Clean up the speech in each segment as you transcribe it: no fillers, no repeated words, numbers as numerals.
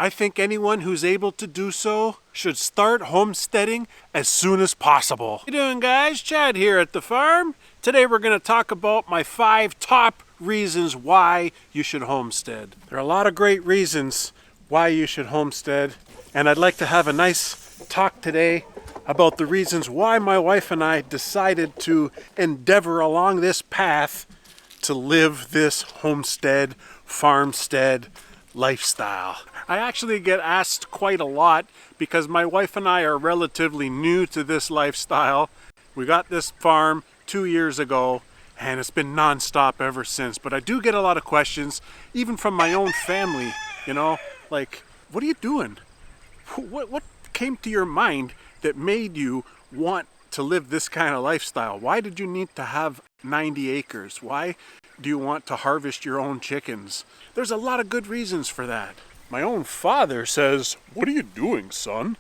I think anyone who's able to do so should start homesteading as soon as possible. How you doing, guys? Chad here at the farm. Today we're going to talk about my 5 top reasons why you should homestead. There are a lot of great reasons why you should homestead, and I'd like to have a nice talk today about the reasons why my wife and I decided to endeavor along this path to live this homestead, farmstead lifestyle. I actually get asked quite a lot because my wife and I are relatively new to this lifestyle. We got this farm 2 years ago and it's been non-stop ever since. But I do get a lot of questions, even from my own family, like, what are you doing? What came to your mind that made you want to live this kind of lifestyle? Why did you need to have 90 acres? Why do you want to harvest your own chickens? There's a lot of good reasons for that. My own father says, "What are you doing, son?"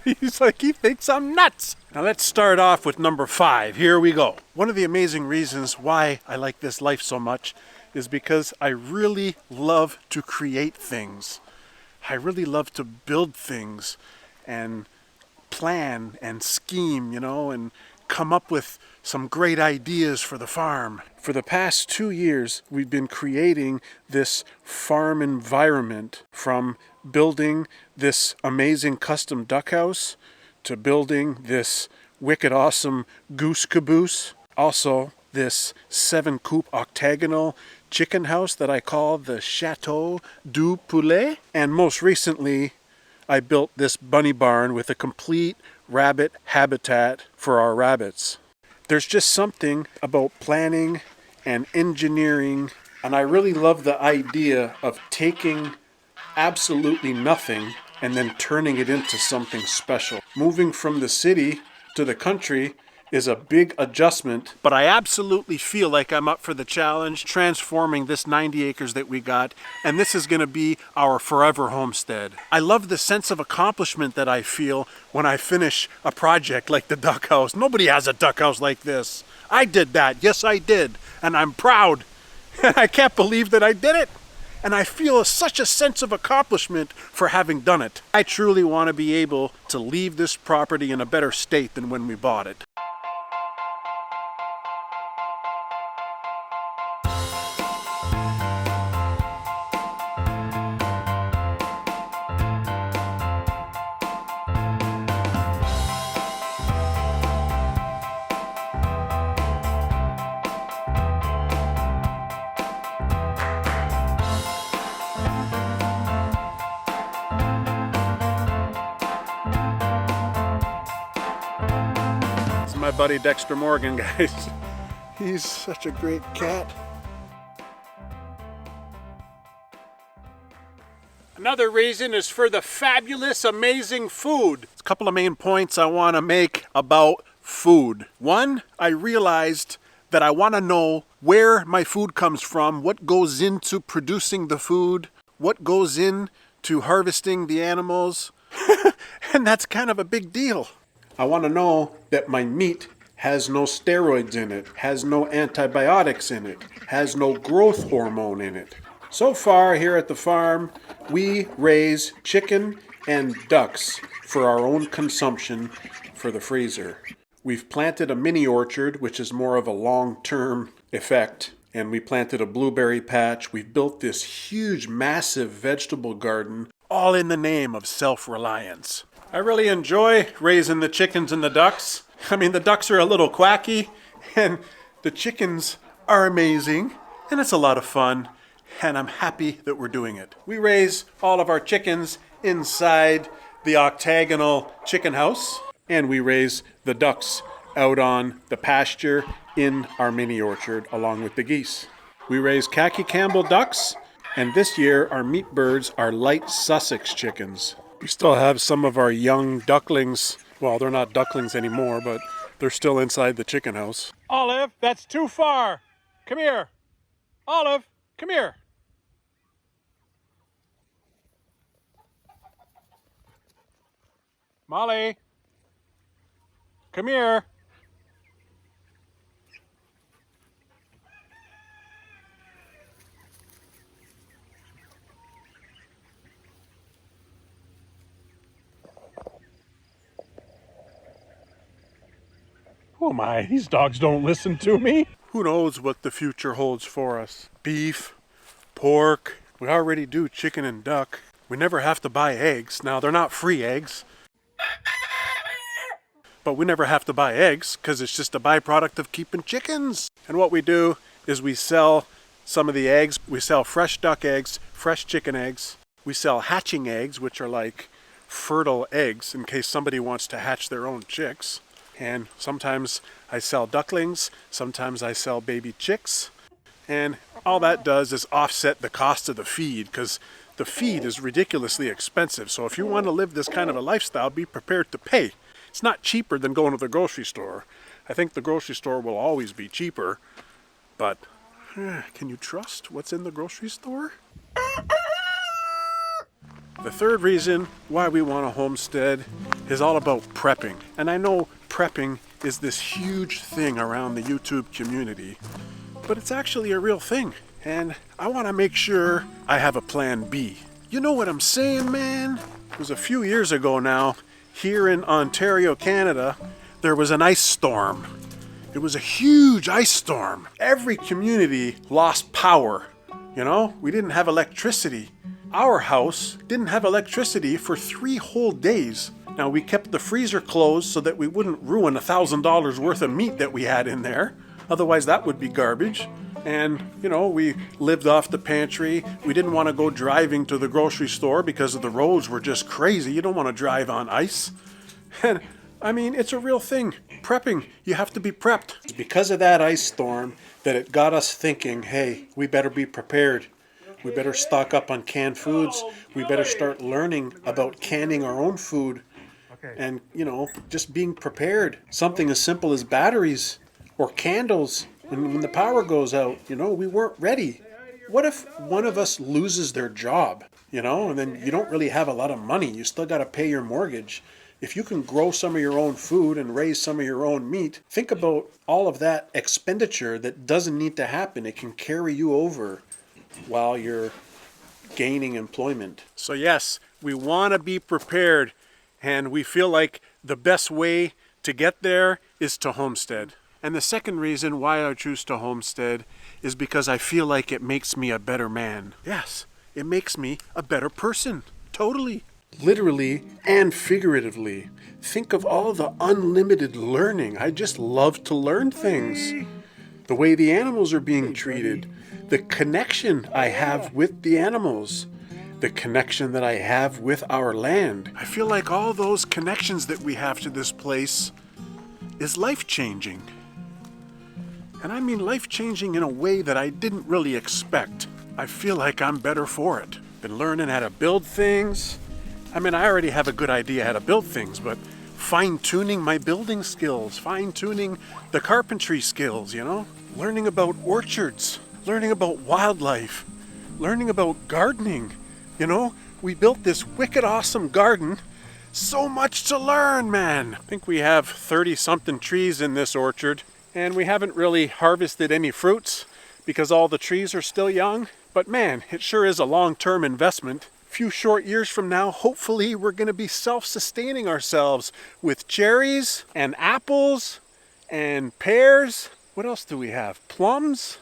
He's like, he thinks I'm nuts. Now let's start off with number 5. Here we go. One of the amazing reasons why I like this life so much is because I really love to create things. I really love to build things and plan and scheme, and come up with some great ideas for the farm. For the past 2 years, we've been creating this farm environment, from building this amazing custom duck house to building this wicked awesome goose caboose. Also, this 7-coop octagonal chicken house that I call the Chateau du Poulet. And most recently, I built this bunny barn with a complete rabbit habitat for our rabbits. There's just something about planning and engineering, and I really love the idea of taking absolutely nothing and then turning it into something special. Moving from the city to the country is a big adjustment, but I absolutely feel like I'm up for the challenge, transforming this 90 acres that we got, and this is going to be our forever homestead. I love the sense of accomplishment that I feel when I finish a project like the duck house. Nobody has a duck house like this. I did that. Yes, I did. And I'm proud. I can't believe that I did it. And I feel such a sense of accomplishment for having done it. I truly want to be able to leave this property in a better state than when we bought it. My buddy Dexter Morgan, guys. He's such a great cat. Another reason is for the fabulous, amazing food. There's a couple of main points I want to make about food. One, I realized that I want to know where my food comes from, what goes into producing the food, what goes into harvesting the animals, and that's kind of a big deal. I want to know that my meat has no steroids in it, has no antibiotics in it, has no growth hormone in it. So far here at the farm, we raise chicken and ducks for our own consumption for the freezer. We've planted a mini orchard, which is more of a long-term effect, and we planted a blueberry patch. We've built this huge, massive vegetable garden, all in the name of self-reliance. I really enjoy raising the chickens and the ducks. I mean, the ducks are a little quacky, and the chickens are amazing, and it's a lot of fun, and I'm happy that we're doing it. We raise all of our chickens inside the octagonal chicken house, and we raise the ducks out on the pasture in our mini orchard along with the geese. We raise khaki Campbell ducks, and this year our meat birds are light Sussex chickens. We still have some of our young ducklings. Well, they're not ducklings anymore, but they're still inside the chicken house. Olive, that's too far. Come here. Olive, come here. Molly, come here. Oh my, these dogs don't listen to me. Who knows what the future holds for us? Beef, pork, we already do chicken and duck. We never have to buy eggs. Now, they're not free eggs, but we never have to buy eggs because it's just a byproduct of keeping chickens. And what we do is we sell some of the eggs. We sell fresh duck eggs, fresh chicken eggs. We sell hatching eggs, which are like fertile eggs in case somebody wants to hatch their own chicks. And sometimes I sell ducklings, sometimes I sell baby chicks. And all that does is offset the cost of the feed, because the feed is ridiculously expensive. So if you want to live this kind of a lifestyle, be prepared to pay. It's not cheaper than going to the grocery store. I think the grocery store will always be cheaper, but can you trust what's in the grocery store? The third reason why we want a homestead is all about prepping. And I know prepping is this huge thing around the YouTube community, but it's actually a real thing. And I want to make sure I have a plan B. You know what I'm saying, man? It was a few years ago now, here in Ontario, Canada, there was an ice storm. It was a huge ice storm. Every community lost power. You know, we didn't have electricity. Our house didn't have electricity for 3 whole days. Now, we kept the freezer closed so that we wouldn't ruin $1,000 worth of meat that we had in there. Otherwise, that would be garbage. And, you know, we lived off the pantry. We didn't want to go driving to the grocery store because the roads were just crazy. You don't want to drive on ice. And, I mean, it's a real thing. Prepping, you have to be prepped. It's because of that ice storm that it got us thinking, hey, we better be prepared. We better stock up on canned foods. We better start learning about canning our own food. And, you know, just being prepared. Something as simple as batteries or candles. When the power goes out, you know, we weren't ready. What if one of us loses their job, you know, and then you don't really have a lot of money. You still got to pay your mortgage. If you can grow some of your own food and raise some of your own meat, think about all of that expenditure that doesn't need to happen. It can carry you over while you're gaining employment. So yes, we want to be prepared, and we feel like the best way to get there is to homestead. And the second reason why I choose to homestead is because I feel like it makes me a better man. Yes, it makes me a better person. Totally. Literally and figuratively. Think of all the unlimited learning. I just love to learn things. The way the animals are being treated. The connection I have with the animals. The connection that I have with our land. I feel like all those connections that we have to this place is life-changing. And I mean life-changing in a way that I didn't really expect. I feel like I'm better for it. Been learning how to build things. I mean, I already have a good idea how to build things, but fine-tuning my building skills, fine-tuning the carpentry skills, you know? Learning about orchards, learning about wildlife, learning about gardening, you know? We built this wicked awesome garden. So much to learn, man. I think we have 30-something trees in this orchard, and we haven't really harvested any fruits because all the trees are still young. But man, it sure is a long-term investment. A few short years from now, hopefully we're going to be self-sustaining ourselves with cherries and apples and pears. What else do we have? Plums?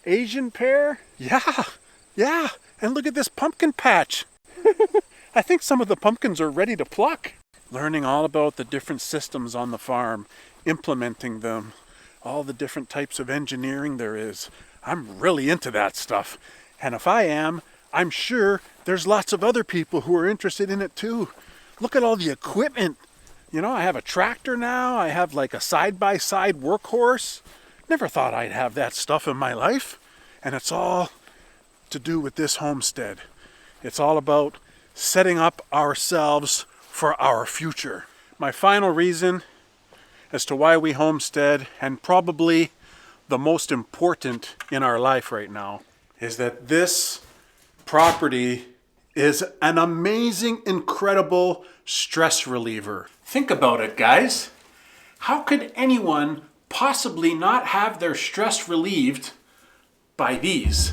Asian pear? Yeah. And look at this pumpkin patch. I think some of the pumpkins are ready to pluck. Learning all about the different systems on the farm, implementing them, all the different types of engineering there is. I'm really into that stuff. And if I am, I'm sure there's lots of other people who are interested in it too. Look at all the equipment. You know, I have a tractor now. I have like a side-by-side workhorse. Never thought I'd have that stuff in my life. And it's all to do with this homestead. It's all about setting up ourselves for our future. My final reason as to why we homestead, and probably the most important in our life right now, is that this property is an amazing, incredible stress reliever. Think about it, guys. How could anyone possibly not have their stress relieved by these?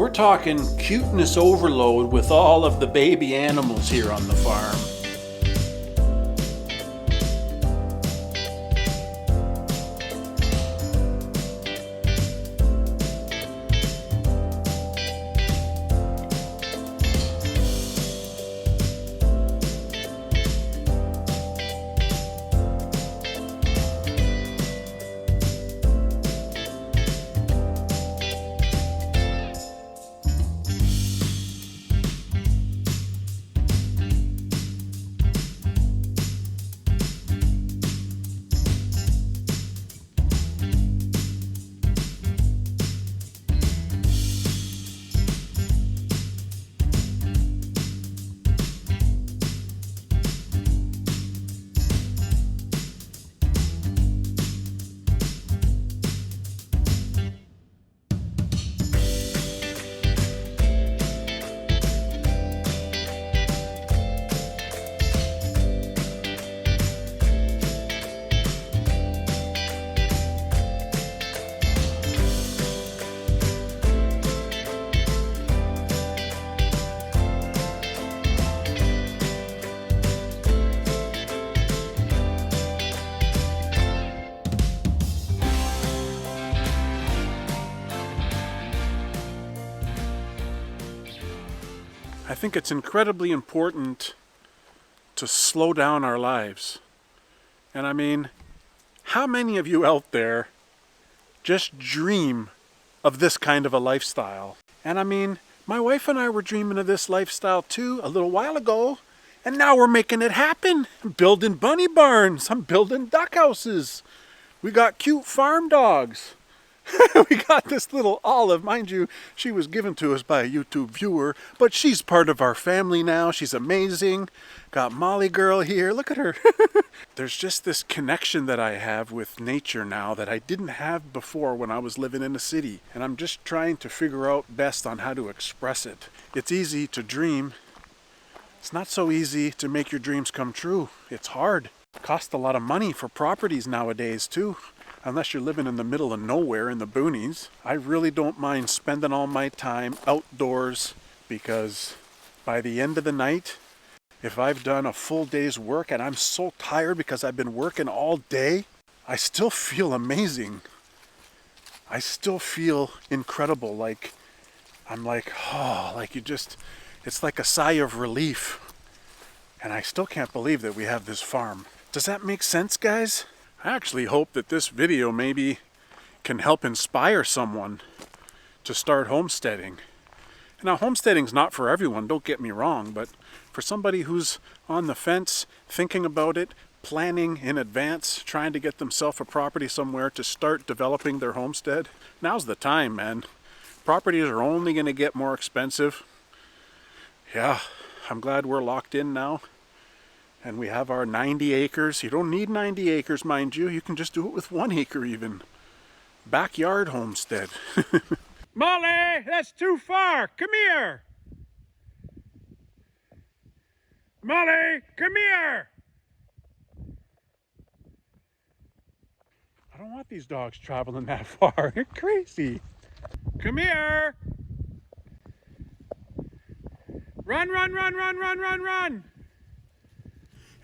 We're talking cuteness overload with all of the baby animals here on the farm. I think it's incredibly important to slow down our lives. And I mean, how many of you out there just dream of this kind of a lifestyle? And I mean, my wife and I were dreaming of this lifestyle too a little while ago, and now we're making it happen. I'm building bunny barns, I'm building duck houses. We got cute farm dogs. We got this little Olive, mind you, she was given to us by a YouTube viewer, but she's part of our family now. She's amazing. Got Molly girl here, look at her. There's just this connection that I have with nature now that I didn't have before when I was living in a city. And I'm just trying to figure out best on how to express it. It's easy to dream. It's not so easy to make your dreams come true. It's hard. It costs a lot of money for properties nowadays too. Unless you're living in the middle of nowhere in the boonies. I really don't mind spending all my time outdoors because by the end of the night, if I've done a full day's work and I'm so tired because I've been working all day, I still feel amazing. I still feel incredible. Like, I'm like, oh, like you just, it's like a sigh of relief. And I still can't believe that we have this farm. Does that make sense, guys? I actually hope that this video maybe can help inspire someone to start homesteading. Now, homesteading's not for everyone, don't get me wrong, but for somebody who's on the fence, thinking about it, planning in advance, trying to get themselves a property somewhere to start developing their homestead, now's the time, man. Properties are only going to get more expensive. Yeah, I'm glad we're locked in now. And we have our 90 acres. You don't need 90 acres, mind you. You can just do it with 1 acre even. Backyard homestead. Molly, that's too far. Come here. Molly, come here. I don't want these dogs traveling that far. You're crazy. Come here. Run, run, run, run, run, run, run.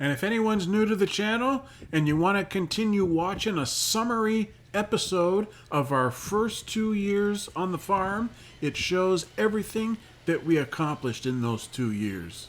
And if anyone's new to the channel and you want to continue watching a summary episode of our first 2 years on the farm, it shows everything that we accomplished in those 2 years.